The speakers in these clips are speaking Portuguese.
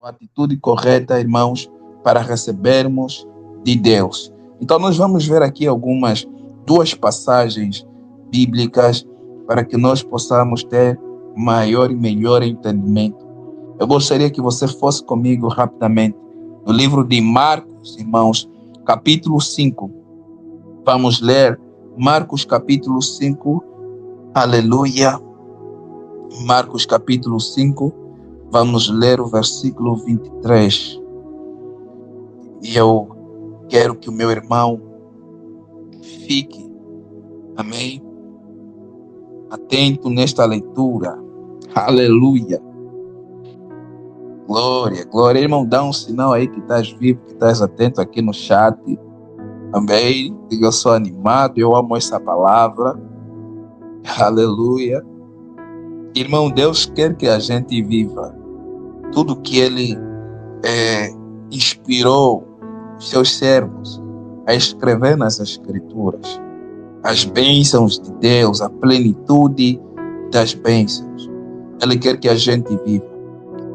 a atitude correta, irmãos, para recebermos de Deus. Então, nós vamos ver aqui duas passagens bíblicas para que nós possamos ter maior e melhor entendimento. Eu gostaria que você fosse comigo rapidamente no livro de Marcos, irmãos, capítulo 5. Vamos ler Marcos, capítulo 5. Aleluia. Marcos, capítulo 5. Vamos ler o versículo 23. E eu quero que o meu irmão fique, amém, atento nesta leitura. Aleluia. Glória, glória. Irmão, dá um sinal aí que estás vivo, que estás atento aqui no chat. Amém. Eu sou animado, eu amo essa palavra. Aleluia. Irmão, Deus quer que a gente viva tudo que Ele inspirou os seus servos a escrever nas Escrituras. As bênçãos de Deus, a plenitude das bênçãos. Ele quer que a gente viva.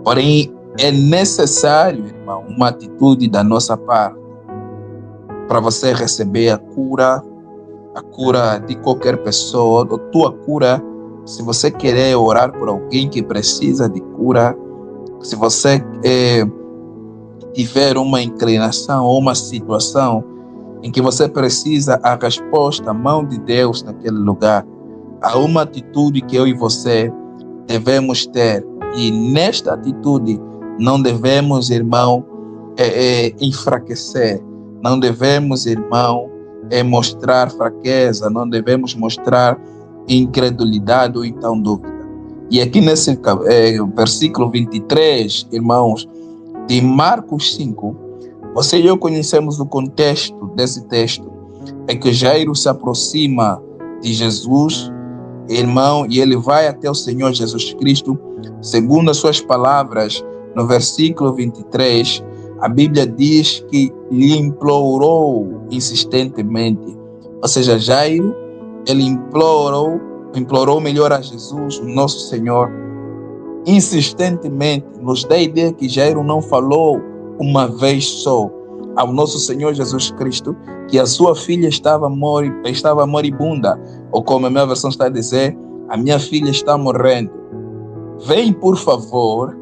Porém, é necessário, irmão, uma atitude da nossa parte para você receber a cura de qualquer pessoa, a tua cura. Se você querer orar por alguém que precisa de cura, se você tiver uma inclinação ou uma situação em que você precisa a resposta, a mão de Deus naquele lugar, há uma atitude que eu e você devemos ter. E nesta atitude não devemos, irmão, enfraquecer. Não devemos, irmão, mostrar fraqueza. Não devemos mostrar incredulidade ou então dúvida. E aqui nesse versículo 23, irmãos, de Marcos 5, você e eu conhecemos o contexto desse texto. É que Jairo se aproxima de Jesus, irmão, e ele vai até o Senhor Jesus Cristo, segundo as suas palavras, no versículo 23, a Bíblia diz que lhe implorou insistentemente. Ou seja, Jairo, ele implorou melhor a Jesus, o nosso Senhor, insistentemente. Nos dá a ideia que Jairo não falou uma vez só ao nosso Senhor Jesus Cristo que a sua filha estava moribunda, ou como a minha versão está a dizer, a minha filha está morrendo. Vem, por favor,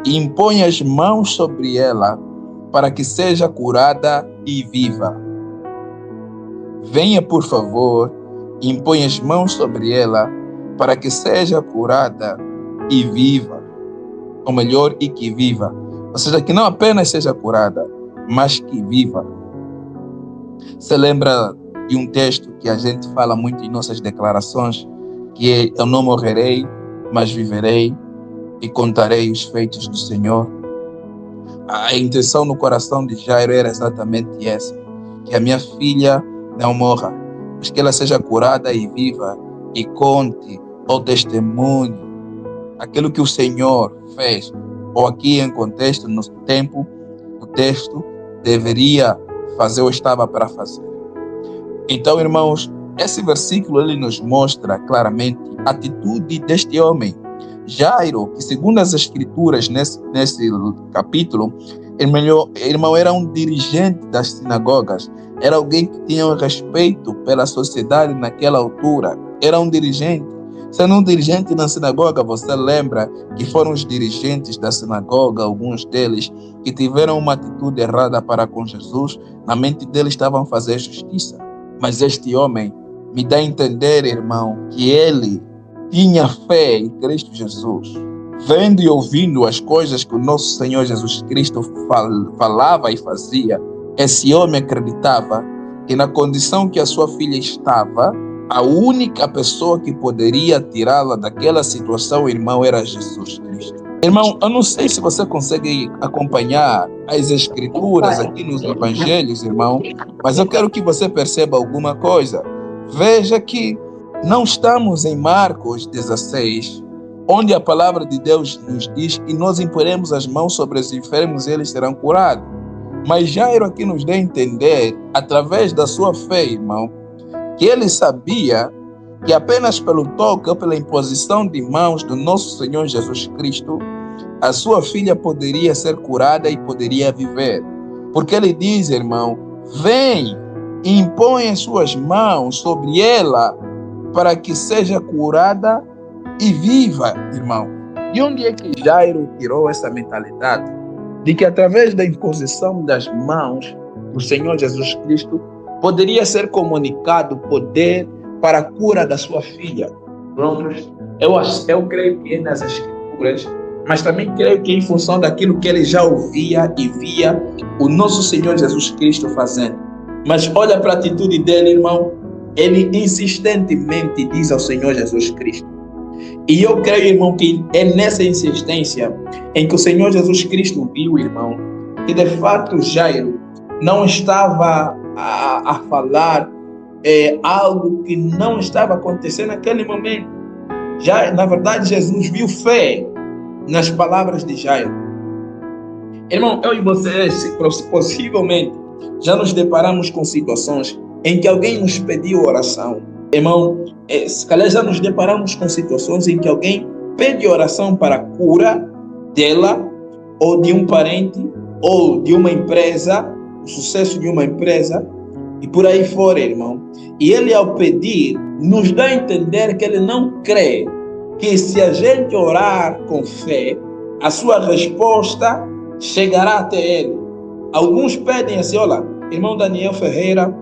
e impõe as mãos sobre ela para que seja curada e viva. Venha, por favor, e impõe as mãos sobre ela para que seja curada e viva. Ou melhor, e que viva. Ou seja, que não apenas seja curada, mas que viva. Você lembra de um texto que a gente fala muito em nossas declarações, que é: eu não morrerei, mas viverei e contarei os feitos do Senhor. A intenção no coração de Jairo era exatamente essa: que a minha filha não morra, mas que ela seja curada e viva e conte ao testemunho aquilo que o Senhor fez. Ou aqui em contexto, no tempo, o texto deveria fazer ou estava para fazer. Então, irmãos, esse versículo ele nos mostra claramente a atitude deste homem, Jairo, que segundo as Escrituras, nesse capítulo, irmão, era um dirigente das sinagogas, era alguém que tinha um respeito pela sociedade naquela altura, era um dirigente. Sendo um dirigente na sinagoga, você lembra que foram os dirigentes da sinagoga, alguns deles, que tiveram uma atitude errada para com Jesus, na mente deles estavam a fazer justiça. Mas este homem me dá a entender, irmão, que ele tinha fé em Cristo Jesus. Vendo e ouvindo as coisas que o nosso Senhor Jesus Cristo falava e fazia, esse homem acreditava que na condição que a sua filha estava, a única pessoa que poderia tirá-la daquela situação, irmão, era Jesus Cristo. Irmão, eu não sei se você consegue acompanhar as Escrituras aqui nos Evangelhos, irmão, mas eu quero que você perceba alguma coisa. Veja que não estamos em Marcos 16, onde a palavra de Deus nos diz que nós imporemos as mãos sobre os enfermos e eles serão curados. Mas Jairo aqui nos dá a entender, através da sua fé, irmão, que ele sabia que apenas pelo toque ou pela imposição de mãos do nosso Senhor Jesus Cristo, a sua filha poderia ser curada e poderia viver. Porque ele diz, irmão, vem e impõe as suas mãos sobre ela para que seja curada e viva, irmão. De onde é que Jairo tirou essa mentalidade? De que através da imposição das mãos do Senhor Jesus Cristo poderia ser comunicado o poder para a cura da sua filha. Prontos? Eu creio que é nas Escrituras, mas também creio que em função daquilo que ele já ouvia e via o nosso Senhor Jesus Cristo fazendo. Mas olha para a atitude dele, irmão. Ele insistentemente diz ao Senhor Jesus Cristo. E eu creio, irmão, que é nessa insistência em que o Senhor Jesus Cristo viu, irmão, que de fato Jairo não estava a falar algo que não estava acontecendo naquele momento. Já, na verdade, Jesus viu fé nas palavras de Jairo. Irmão, eu e você, possivelmente, já nos deparamos com situações em que alguém nos pediu oração. Irmão, se calhar já nos deparamos com situações em que alguém pede oração para a cura dela, ou de um parente, ou de uma empresa, o sucesso de uma empresa, e por aí fora, irmão. E ele, ao pedir, nos dá a entender que ele não crê que se a gente orar com fé, a sua resposta chegará até ele. Alguns pedem assim, olha, irmão Daniel Ferreira,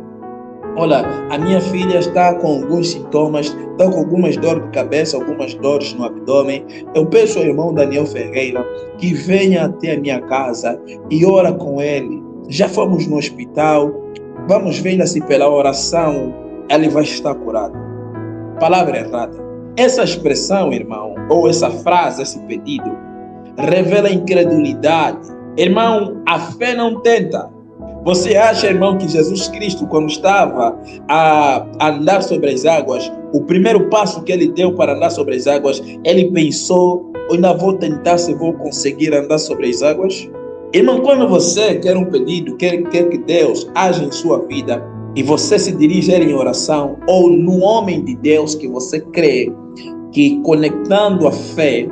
olha, a minha filha está com alguns sintomas, está com algumas dores de cabeça, algumas dores no abdômen. Eu peço ao irmão Daniel Ferreira que venha até a minha casa e ora com ele. Já fomos no hospital, vamos ver se pela oração ele vai estar curado. Palavra errada. Essa expressão, irmão, ou essa frase, esse pedido, revela incredulidade. Irmão, a fé não tenta. Você acha, irmão, que Jesus Cristo, quando estava a andar sobre as águas, o primeiro passo que ele deu para andar sobre as águas, ele pensou, ainda vou tentar se vou conseguir andar sobre as águas? Irmão, quando você quer um pedido, quer que Deus haja em sua vida, e você se dirige a ele em oração, ou no homem de Deus que você crê, que conectando a fé,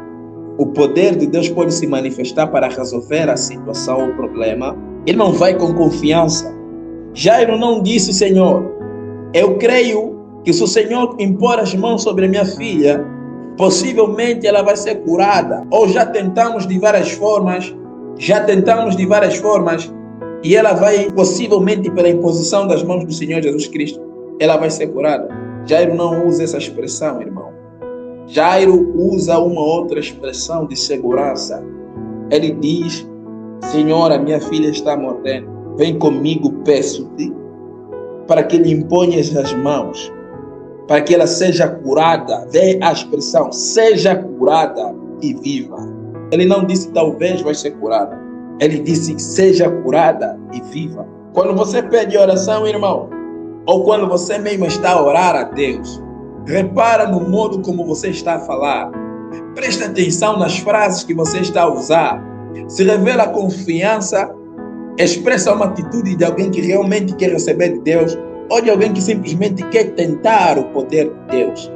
o poder de Deus pode se manifestar para resolver a situação ou o problema, irmão, vai com confiança. Jairo não disse, Senhor, eu creio que se o Senhor impor as mãos sobre a minha filha, possivelmente ela vai ser curada. Ou já tentamos de várias formas, e ela vai, possivelmente pela imposição das mãos do Senhor Jesus Cristo, ela vai ser curada. Jairo não usa essa expressão, irmão. Jairo usa uma outra expressão de segurança. Ele diz, Senhor, a minha filha está morrendo. Vem comigo, peço-te, para que lhe imponhas as mãos, para que ela seja curada. Vê a expressão, seja curada e viva. Ele não disse, talvez vai ser curada. Ele disse, seja curada e viva. Quando você pede oração, irmão, ou quando você mesmo está a orar a Deus, repara no modo como você está a falar. Presta atenção nas frases que você está a usar. Se revela confiança, expressa uma atitude de alguém que realmente quer receber de Deus, ou de alguém que simplesmente quer tentar o poder de Deus.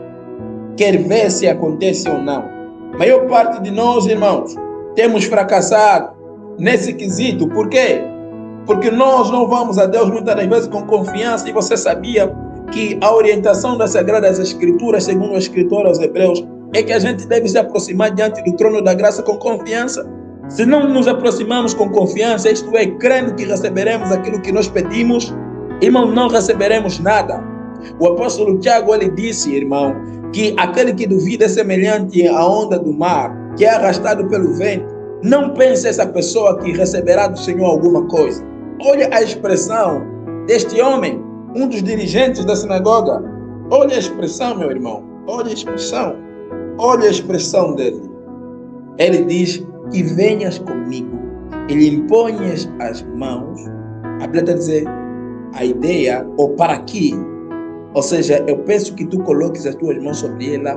Quer ver se acontece ou não. A maior parte de nós, irmãos, temos fracassado nesse quesito. Por quê? Porque nós não vamos a Deus muitas das vezes com confiança. E você sabia que a orientação das Sagradas Escrituras, segundo o escritor aos Hebreus, é que a gente deve se aproximar diante do trono da graça com confiança? Se não nos aproximamos com confiança, isto é, crendo que receberemos aquilo que nós pedimos, irmão, não receberemos nada. O apóstolo Tiago, ele disse, irmão, que aquele que duvida é semelhante à onda do mar, que é arrastado pelo vento. Não pense essa pessoa que receberá do Senhor alguma coisa. Olha a expressão deste homem, um dos dirigentes da sinagoga. Olha a expressão, meu irmão. Olha a expressão. Olha a expressão dele. Ele diz que venhas comigo. Ele impõe as mãos. A Bíblia está a dizer a ideia, ou para quê? Ou seja, eu peço que tu coloques as tuas mãos sobre ela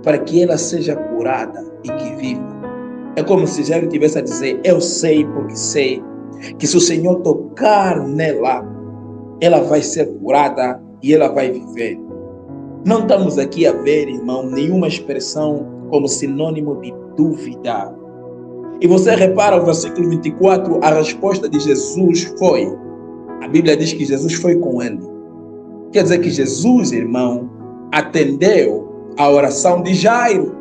para que ela seja curada e que viva. É como se já ele tivesse a dizer, eu sei porque sei que se o Senhor tocar nela, ela vai ser curada e ela vai viver. Não estamos aqui a ver, irmão, nenhuma expressão como sinônimo de dúvida. E você repara o versículo 24, a resposta de Jesus foi, a Bíblia diz que Jesus foi com ele. Quer dizer que Jesus, irmão, atendeu a oração de Jairo.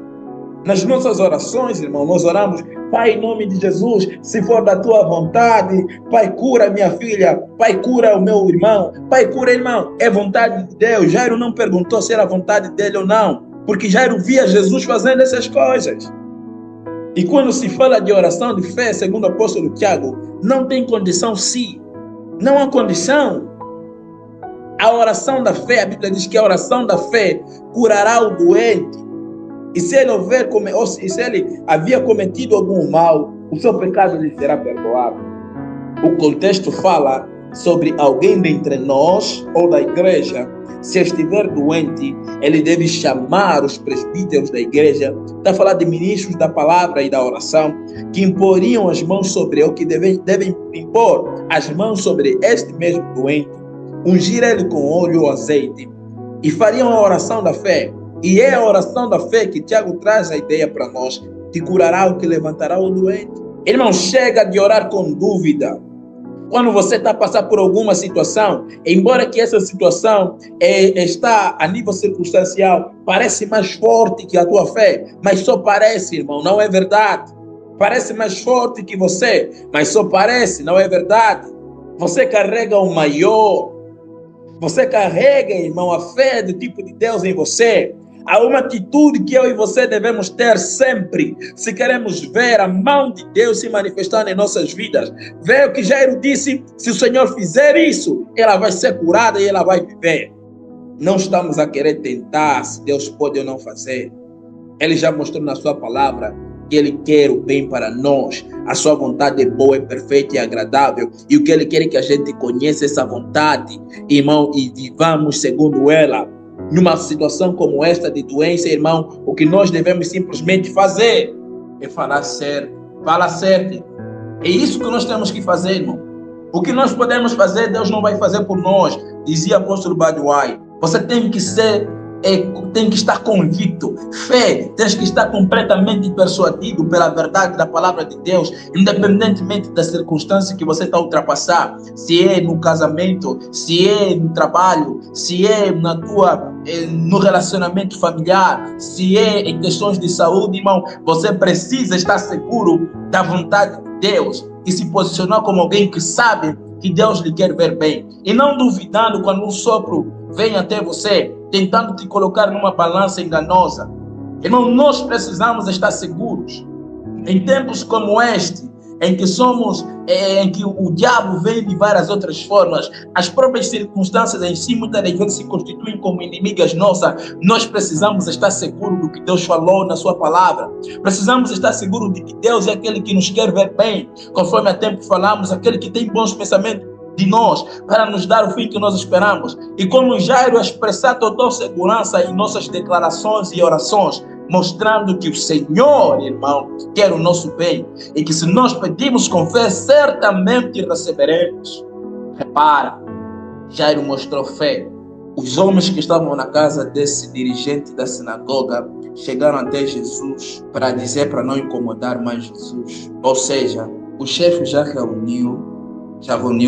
Nas nossas orações, irmão, nós oramos: Pai, em nome de Jesus, se for da tua vontade, Pai, cura minha filha, Pai, cura o meu irmão, Pai, cura, irmão. É vontade de Deus. Jairo não perguntou se era vontade dele ou não, porque Jairo via Jesus fazendo essas coisas. E quando se fala de oração de fé, segundo o apóstolo Tiago, não tem condição se. Não há condição. A oração da fé, a Bíblia diz que a oração da fé curará o doente. E se ele se ele havia cometido algum mal, o seu pecado lhe será perdoado. O contexto fala sobre alguém dentre nós ou da igreja. Se estiver doente, ele deve chamar os presbíteros da igreja. Está a falar de ministros da palavra e da oração, que imporiam as mãos sobre ele, que devem impor as mãos sobre este mesmo doente, ungir ele com óleo ou azeite, e fariam a oração da fé. E é a oração da fé que Tiago traz a ideia para nós, que curará o que levantará o doente. Irmão, chega de orar com dúvida. Quando você está passando por alguma situação, embora que essa situação está a nível circunstancial, parece mais forte que a tua fé, mas só parece, irmão, não é verdade. Parece mais forte que você, mas só parece, não é verdade. Você carrega o maior. Você carrega, irmão, a fé do tipo de Deus em você. Há uma atitude que eu e você devemos ter sempre, se queremos ver a mão de Deus se manifestando em nossas vidas. Vê o que Jairo disse: se o Senhor fizer isso, ela vai ser curada e ela vai viver. Não estamos a querer tentar se Deus pode ou não fazer. Ele já mostrou na sua palavra que Ele quer o bem para nós. A sua vontade é boa, é perfeita e agradável. E o que Ele quer é que a gente conheça essa vontade, irmão, e vivamos segundo ela. Numa situação como esta de doença, irmão, o que nós devemos simplesmente fazer é falar certo. Fala certo. É isso que nós temos que fazer, irmão. O que nós podemos fazer, Deus não vai fazer por nós, dizia o apóstolo Baduai. Você tem que estar convicto. Fé, tens que estar completamente persuadido pela verdade da palavra de Deus, independentemente da circunstância que você está a ultrapassar. Se é no casamento, se é no trabalho, se é no relacionamento familiar, se é em questões de saúde, irmão, você precisa estar seguro da vontade de Deus e se posicionar como alguém que sabe que Deus lhe quer ver bem. E não duvidando quando um sopro vem até você, tentando te colocar numa balança enganosa. Irmão, nós precisamos estar seguros. Em tempos como este, em que o diabo vem de várias outras formas, as próprias circunstâncias em si muitas das vezes se constituem como inimigas nossas, nós precisamos estar seguros do que Deus falou na sua palavra. Precisamos estar seguros de que Deus é aquele que nos quer ver bem, conforme há tempo falamos, aquele que tem bons pensamentos de nós, para nos dar o fim que nós esperamos. E como Jairo expressar total segurança em nossas declarações e orações, mostrando que o Senhor, irmão, quer o nosso bem, e que se nós pedimos com fé, certamente receberemos. Repara, Jairo mostrou fé. Os homens que estavam na casa desse dirigente da sinagoga chegaram até Jesus para dizer para não incomodar mais Jesus. Ou seja, o chefe já reuniu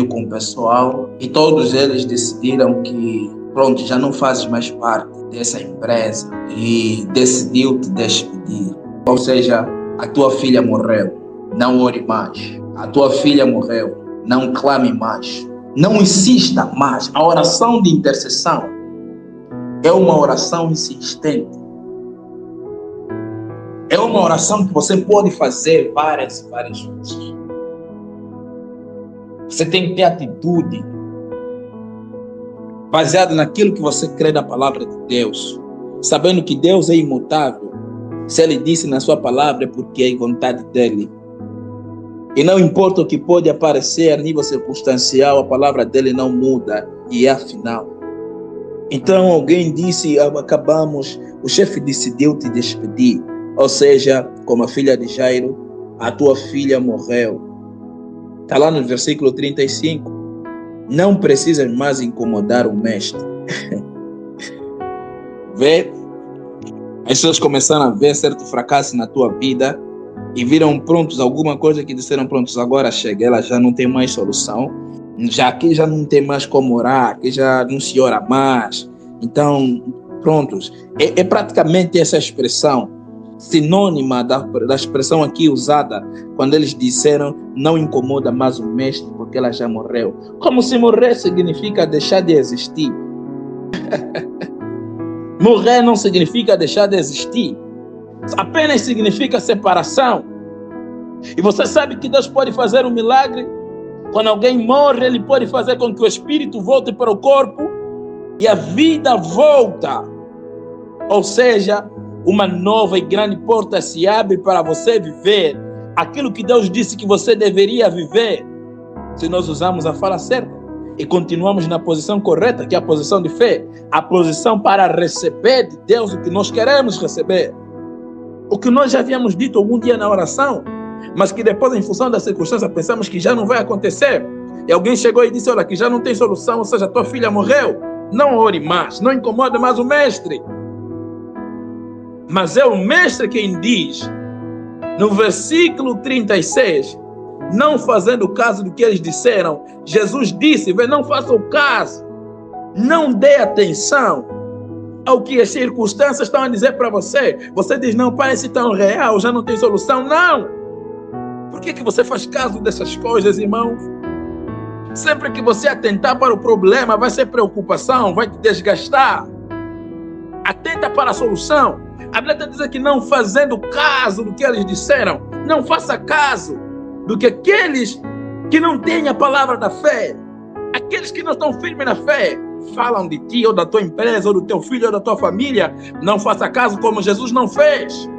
com o pessoal e todos eles decidiram que pronto, já não fazes mais parte dessa empresa e decidiu te despedir. Ou seja, a tua filha morreu, não ore mais. A tua filha morreu, não clame mais. Não insista mais. A oração de intercessão é uma oração insistente. É uma oração que você pode fazer várias e várias vezes. Você tem que ter atitude baseado naquilo que você crê na palavra de Deus, sabendo que Deus é imutável. Se Ele disse na sua palavra é porque é vontade dEle. E não importa o que pode aparecer a nível circunstancial, a palavra dEle não muda e é a final. Então alguém disse, acabamos, o chefe decidiu te despedir. Ou seja, como a filha de Jairo, a tua filha morreu. Está lá no versículo 35. Não precisas mais incomodar o mestre. Vê? As pessoas começaram a ver certo fracasso na tua vida e viram prontos alguma coisa que disseram prontos, agora chega, ela já não tem mais solução, já aqui já não tem mais como orar, aqui já não se ora mais, então prontos. É praticamente essa expressão sinônima da expressão aqui usada quando eles disseram não incomoda mais o mestre porque ela já morreu, como se morrer significa deixar de existir. Morrer não significa deixar de existir, apenas significa separação. E você sabe que Deus pode fazer um milagre. Quando alguém morre, Ele pode fazer com que o espírito volte para o corpo e a vida volta. Ou seja, uma nova e grande porta se abre para você viver aquilo que Deus disse que você deveria viver, se nós usamos a fala certa e continuamos na posição correta, que é a posição de fé, a posição para receber de Deus o que nós queremos receber. O que nós já havíamos dito algum dia na oração, mas que depois, em função da circunstância, pensamos que já não vai acontecer. E alguém chegou e disse, olha, que já não tem solução, ou seja, tua filha morreu. Não ore mais, não incomode mais o mestre. Mas é o mestre quem diz, no versículo 36, não fazendo caso do que eles disseram, Jesus disse, não faça o caso, não dê atenção ao que as circunstâncias estão a dizer para você. Você diz, não, parece tão real, já não tem solução. Não! Por que você faz caso dessas coisas, irmãos? Sempre que você atentar para o problema, vai ser preocupação, vai te desgastar. Atenta para a solução. A Bíblia está dizendo que não fazendo caso do que eles disseram, não faça caso do que aqueles que não têm a palavra da fé, aqueles que não estão firmes na fé, falam de ti, ou da tua empresa, ou do teu filho, ou da tua família. Não faça caso como Jesus não fez.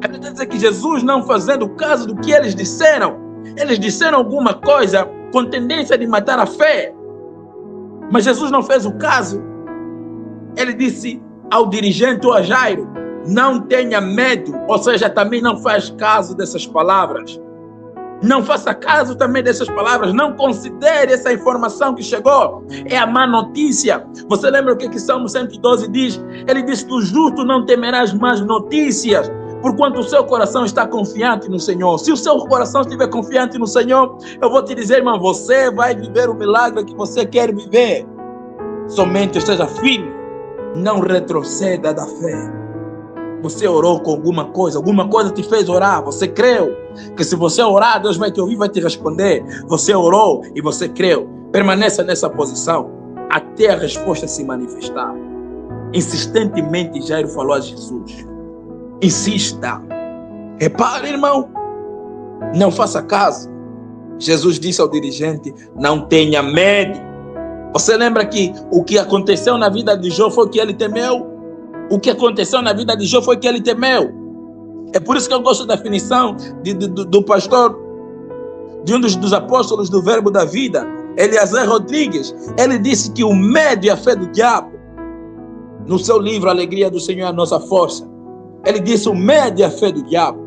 A Bíblia diz que Jesus, não fazendo caso do que eles disseram alguma coisa com tendência de matar a fé, mas Jesus não fez o caso. Ele disse ao dirigente, ou a Jairo, não tenha medo, ou seja, também não faz caso dessas palavras. Não faça caso também dessas palavras, não considere essa informação que chegou, é a má notícia. Você lembra o que Salmo 112 diz? Ele diz que o justo não temerá as más notícias, porquanto o seu coração está confiante no Senhor. Se o seu coração estiver confiante no Senhor, eu vou te dizer, irmão, você vai viver o milagre que você quer viver. Somente esteja firme, não retroceda da fé. Você orou com alguma coisa te fez orar, você creu que se você orar, Deus vai te ouvir, vai te responder. Você orou e você creu. Permaneça nessa posição até a resposta se manifestar. Insistentemente, Jairo falou a Jesus. Insista. Repare, irmão. Não faça caso. Jesus disse ao dirigente, não tenha medo. Você lembra que o que aconteceu na vida de Jó foi que ele temeu? O que aconteceu na vida de Jó foi que ele temeu. É por isso que eu gosto da definição do pastor, de um dos apóstolos do Verbo da Vida, Eliezer Rodrigues. Ele disse que o medo e a fé do diabo, no seu livro A Alegria do Senhor é a Nossa Força, ele disse o medo e a fé do diabo.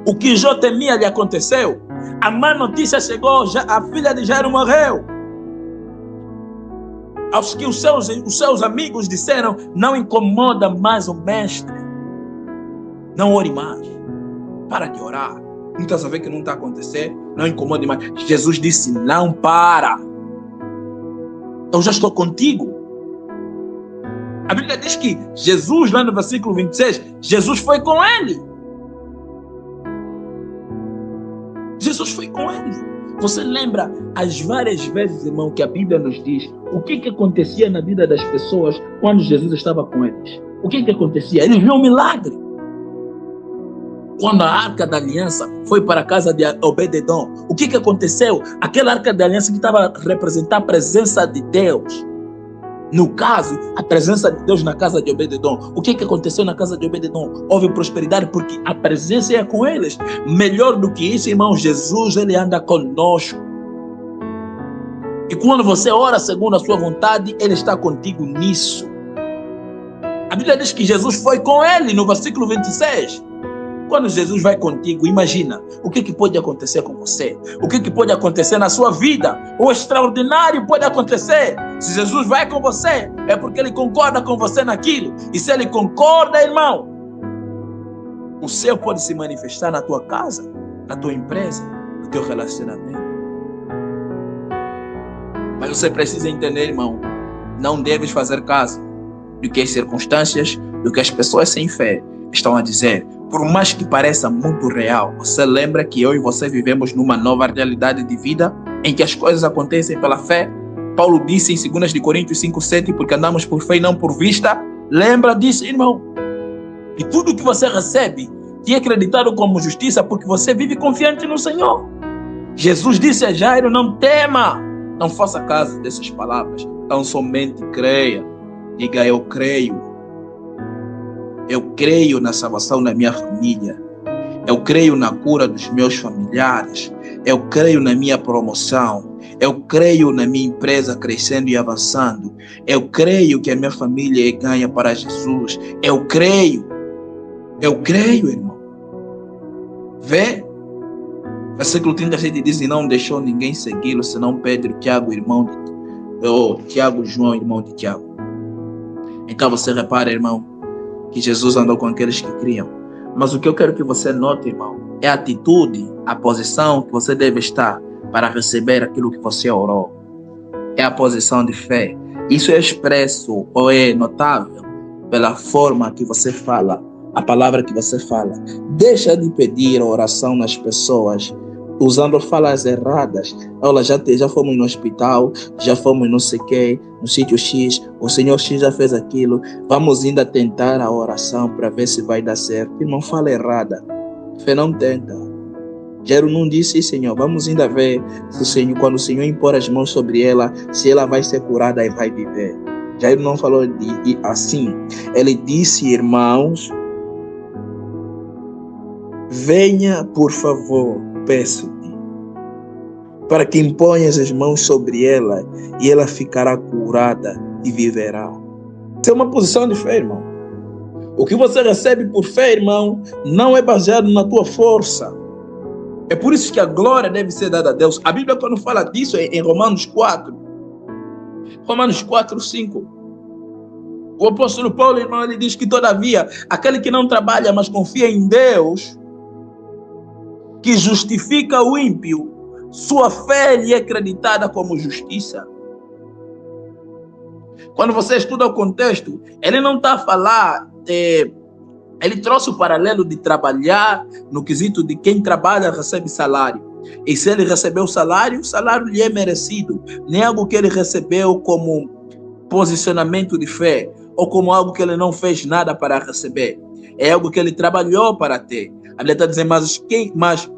O que Jó temia lhe aconteceu. A má notícia chegou, a filha de Jairo morreu. Aos que os seus amigos disseram, não incomoda mais o mestre. Não ore mais. Para de orar. Não está sabendo que não está acontecendo? Não incomode mais. Jesus disse, não para. Eu já estou contigo. A Bíblia diz que Jesus, lá no versículo 26, Jesus foi com ele. Jesus foi com ele. Você lembra as várias vezes, irmão, que a Bíblia nos diz o que acontecia na vida das pessoas quando Jesus estava com eles? O que acontecia? Eles viam um milagre. Quando a Arca da Aliança foi para a casa de Obed-edom, o que aconteceu? Aquela Arca da Aliança que estava a representar a presença de Deus. No caso, a presença de Deus na casa de Obed-edom. O que aconteceu na casa de Obed-edom? Houve prosperidade porque a presença ia com eles. Melhor do que isso, irmão, Jesus, ele anda conosco. E quando você ora segundo a sua vontade, ele está contigo nisso. A Bíblia diz que Jesus foi com ele, no versículo 26. Quando Jesus vai contigo, imagina o que pode acontecer com você, o que pode acontecer na sua vida. O extraordinário pode acontecer. Se Jesus vai com você, é porque ele concorda com você naquilo. E se ele concorda, irmão, O céu pode se manifestar na tua casa, na tua empresa, no teu relacionamento. Mas você precisa entender, irmão, não deves fazer caso do que as circunstâncias, do que as pessoas sem fé estão a dizer. Por mais que pareça muito real, você lembra que eu e você vivemos numa nova realidade de vida, em que as coisas acontecem pela fé? Paulo disse em 2 Coríntios 5:7, porque andamos por fé e não por vista. Lembra disso, irmão? E tudo que você recebe te é acreditado como justiça, porque você vive confiante no Senhor. Jesus disse a Jairo: não tema, não faça caso dessas palavras, tão somente creia. Diga: eu creio. Eu creio na salvação da minha família. Eu creio na cura dos meus familiares. Eu creio na minha promoção. Eu creio na minha empresa crescendo e avançando. Eu creio que a minha família ganha para Jesus. Eu creio. Eu creio, irmão. Vê? Versículo 37 diz: e não deixou ninguém segui-lo, senão Pedro, Tiago, irmão de Tiago, João, irmão de Tiago. Então você repara, irmão, que Jesus andou com aqueles que criam. Mas o que eu quero que você note, irmão, é a atitude, a posição que você deve estar para receber aquilo que você orou. É a posição de fé. Isso é expresso ou é notável pela forma que você fala, a palavra que você fala. Deixa de pedir oração nas pessoas usando falas erradas. Olha, já fomos no hospital, já fomos não sei o que, no sítio X, o Senhor X já fez aquilo, vamos ainda tentar a oração para ver se vai dar certo. Irmão, fala errada. Fé não tenta. Jairo não disse: Senhor, vamos ainda ver se o Senhor, quando o Senhor impor as mãos sobre ela, se ela vai ser curada e vai viver. Jairo não falou assim. Ele disse: irmãos, venha, por favor, peço-te, para que imponhas as mãos sobre ela e ela ficará curada e viverá. Isso é uma posição de fé, irmão. O que você recebe por fé, irmão, não é baseado na tua força. É por isso que a glória deve ser dada a Deus. A Bíblia, quando fala disso, é em Romanos 4. Romanos 4:5. O apóstolo Paulo, irmão, ele diz que todavia, aquele que não trabalha, mas confia em Deus, que justifica o ímpio, sua fé lhe é acreditada como justiça. Quando você estuda o contexto, ele não está a falar, ele trouxe o paralelo de trabalhar no quesito de quem trabalha recebe salário. E se ele recebeu o salário lhe é merecido. Nem é algo que ele recebeu como posicionamento de fé, ou como algo que ele não fez nada para receber. É algo que ele trabalhou para ter. A Bíblia está dizendo: mas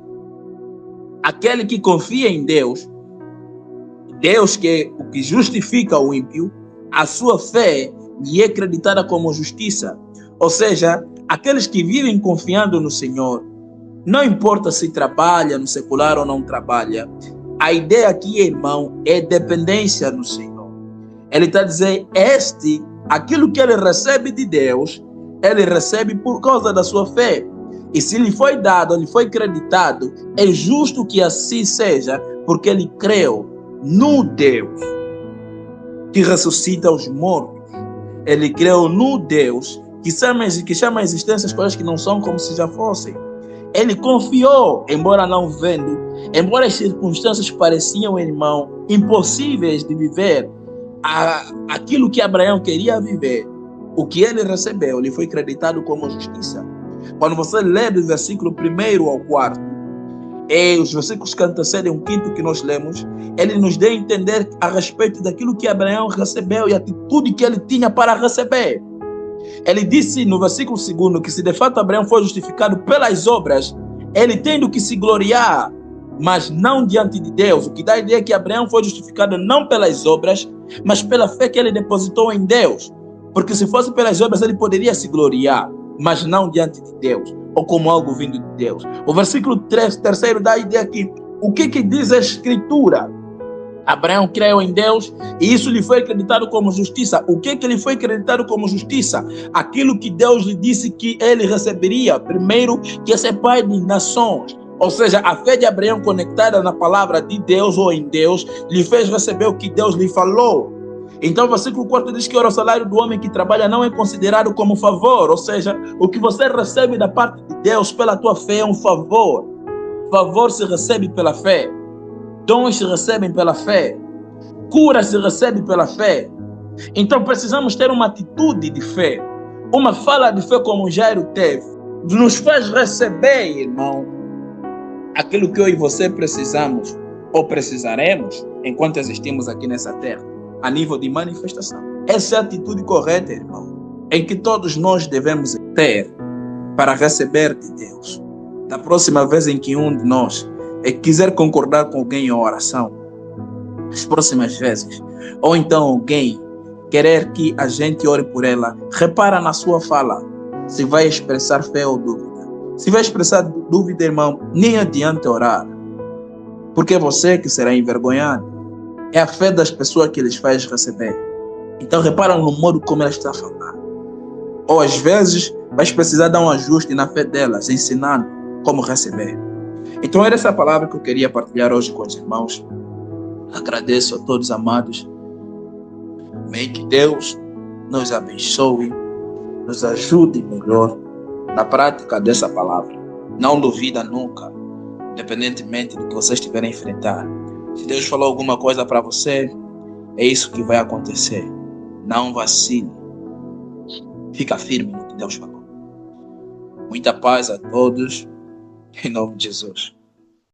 aquele que confia em Deus, Deus que é o que justifica o ímpio, a sua fé lhe é acreditada como justiça. Ou seja, aqueles que vivem confiando no Senhor, não importa se trabalha no secular ou não trabalha, a ideia aqui, irmão, é dependência no Senhor. Ele está dizendo: aquilo que ele recebe de Deus, ele recebe por causa da sua fé. E se lhe foi dado, lhe foi acreditado, é justo que assim seja, porque ele creu no Deus que ressuscita os mortos. Ele creu no Deus que chama a existência as coisas que não são como se já fossem. Ele confiou, embora não vendo, embora as circunstâncias pareciam, irmão, impossíveis de viver aquilo que Abraão queria viver. O que ele recebeu lhe foi acreditado como justiça. Quando você lê do versículo 1 ao 4, e os versículos que antecedem o 5º que nós lemos, ele nos dá a entender a respeito daquilo que Abraão recebeu e a atitude que ele tinha para receber. Ele disse no versículo 2 que se de fato Abraão foi justificado pelas obras, ele tem do que se gloriar, mas não diante de Deus. O que dá a ideia é que Abraão foi justificado não pelas obras, mas pela fé que ele depositou em Deus. Porque se fosse pelas obras, ele poderia se gloriar, mas não diante de Deus, ou como algo vindo de Deus. O versículo 3 dá a ideia que o que diz a Escritura? Abraão creu em Deus e isso lhe foi acreditado como justiça. O que lhe foi acreditado como justiça? Aquilo que Deus lhe disse que ele receberia. Primeiro, que ia ser pai de nações. Ou seja, a fé de Abraão conectada na palavra de Deus ou em Deus lhe fez receber o que Deus lhe falou. Então o versículo 4 diz que ora, o salário do homem que trabalha não é considerado como favor, ou seja, o que você recebe da parte de Deus pela tua fé é um favor. Favor se recebe pela fé, dons se recebem pela fé, cura se recebe pela fé. Então precisamos ter uma atitude de fé, uma fala de fé como Jairo teve, nos faz receber, irmão, aquilo que eu e você precisamos ou precisaremos enquanto existimos aqui nessa terra, a nível de manifestação. Essa é a atitude correta, irmão, em que todos nós devemos ter para receber de Deus. Da próxima vez em que um de nós quiser concordar com alguém em oração, as próximas vezes, ou então alguém querer que a gente ore por ela, repara na sua fala, se vai expressar fé ou dúvida. Se vai expressar dúvida, irmão, nem adianta orar, porque é você que será envergonhado. É a fé das pessoas que lhes faz receber. Então repara no modo como ela está a falar. Ou às vezes vais precisar dar um ajuste na fé delas, ensinando como receber. Então era essa palavra que eu queria partilhar hoje com os irmãos. Agradeço a todos amados. Amém. Que Deus nos abençoe, nos ajude melhor na prática dessa palavra. Não duvida nunca, independentemente do que você estiver a enfrentar. Se Deus falou alguma coisa para você, é isso que vai acontecer. Não vacile. Fica firme no que Deus falou. Muita paz a todos, em nome de Jesus.